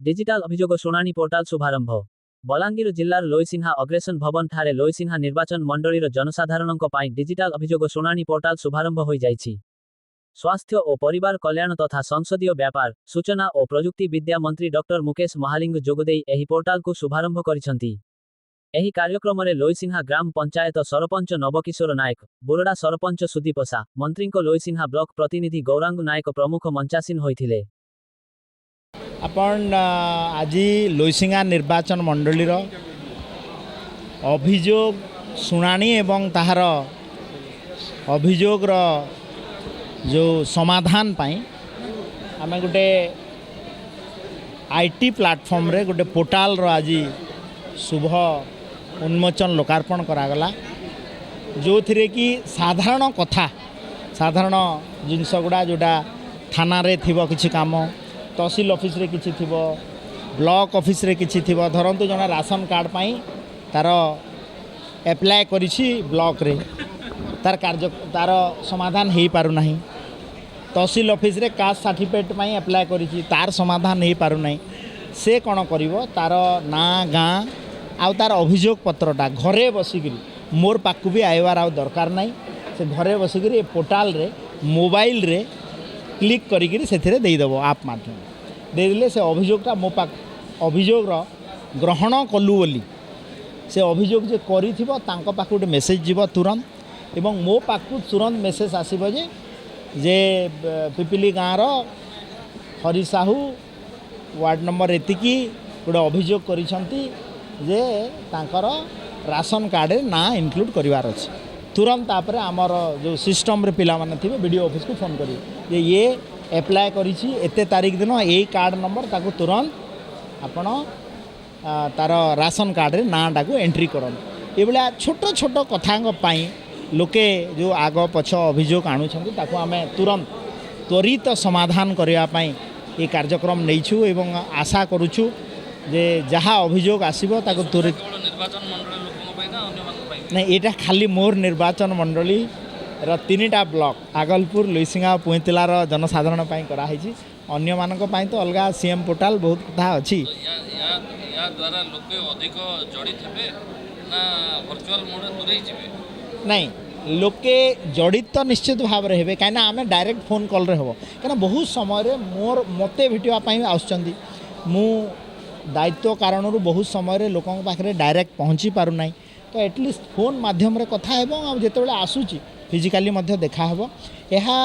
Digital अभियोग शुणाणी portal शुभारंभ। Balangir जिल्लार लोईसिन्हा aggression भवन ठारे लोईसिन्हा निर्वाचन मंडलीर जनसाधारणଙ୍କ ପାଇଁ डिजिटाल अभियोग शुणाणी पोर्टाल शुभारंभ होई जाइछि। स्वास्थ्य और परिवार कल्याण तथा संसदीय व्यापार सूचना और प्रजुक्ति विद्या मंत्री डॉक्टर मुकेश महालिंग जोगदेई एही पोर्टाल को शुभारंभ करिसंती। एही कार्यक्रम रे लोईसिन्हा ग्राम पंचायत सरपंच नवकिशोर नायक, बोरडा सरपंच सुदीप सा, मंत्री लोईसिन्हा ब्लॉक प्रतिनिधि गौरांग नायक प्रमुख मंचासीन होइथिले। आपण आज लोईसिंगा निर्वाचन मंडलीर अभियोग शुणाणी एवं ताहार अभियोगर जो समाधान पाई आम गोटे आईटी प्लाटफॉर्म रे गोटे पोर्टाल रो आज शुभ उन्मोचन लोकार्पण करागला, जो थिरे कि साधारण कथा साधारण जिनस गुड़ा जोटा थाना रे थिबो किछि काम, तहसील ऑफिस रे किछि थिबो, ब्लॉक ऑफिस रे किछि थिबो, धरंतु जना राशन कार्ड पाई तार एप्लाय करिछि ब्लॉक रे, तार कार्य तार समाधान हो पारु नहीं। तहसील ऑफिस रे कास्ट सर्टिफिकेट पाई एप्लाय करिछि तार समाधान हो पारु नहीं। से कौन करिवो तार ना गाँ आउ तार अभियोग पत्रटा घरे बसिकरी मोर पाखु भी आइबार आउ दरकार नहीं। से घरे बसिकरी पोर्टाल रे मोबाइल रे क्लिक करिकरी सेथिरे देई देबो आप माध्यम देले से अभियोगटा मो पाख अभियोग ग्रहण कलु बोली से अभियोग जे करिथिबो तांको पाखु गोटे मेसेज जीव तुरंत एवं मो पाखु तुरंत मेसेज आसीबो जे पिपिली गाँव हरि साहू वार्ड नंबर एतिकी गोटे अभियोग करिसंती जे तांकर राशन कार्ड रे ना इनक्लूड करिवार अछि। तुरंत तापर आमर जो सिस्टम रे पिला माने थिबे वीडियो ऑफिस को फोन करी जे ये एप्लाय करिछि एते तारीख दिन ए कार्ड नंबर ताको तुरंत आपण तार राशन कार्ड रे नाटा को एंट्री करन। ए बेला छोट छोट कथांग पाई लोके जो आग पछ अभियोग आणुछंती ताको आमे तुरंत त्वरित समाधान करिया पाई ए कार्यक्रम नैछु एवं आशा करूछु जे जहाँ अभियोग आसीबो ताको त्वरित निर्वाचन मंडल लोकन पाई ना अन्य मान पाई नहीं एटा खाली मोर निर्वाचन मंडली र 3टा ब्लॉक आगलपुर लोईसिंगा पुइतिलार जनसाधारण पाई करा हिची। अन्य मानक पाई तो अलगा सीएम पोर्टाल बहुत कथा अछि। या द्वारा लोके अधिक जड़ित हेबे ना वर्चुअल मोड दूरे जिवे नहीं लोके जड़ित तो निश्चित भाव रे हेबे काइना आमे डायरेक्ट फोन कॉल रे होबो काना बहुत समय रे मोर मते भेटिवा पाई आउछंती मु दायित्व कारण बहुत समय लोकों पाखे डायरेक्ट पहुँची पारु नहीं। तो एटलिस्ट फोन माध्यम रे कथा हेबो आ जेतेबेले आसुची फिजिकली मध्य देखा हेबो। एहा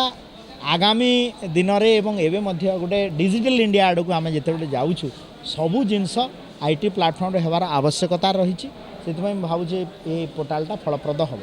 आगामी दिन रे एवं एबे मध्य गोटे डिजिटल इंडिया आड़ को आम जेतेबेले जाउछु सबु जिनस आईटी प्लाटफॉर्म रे हेबार आवश्यकता रही। से भावुचे ये पोर्टालटा फलप्रद हम।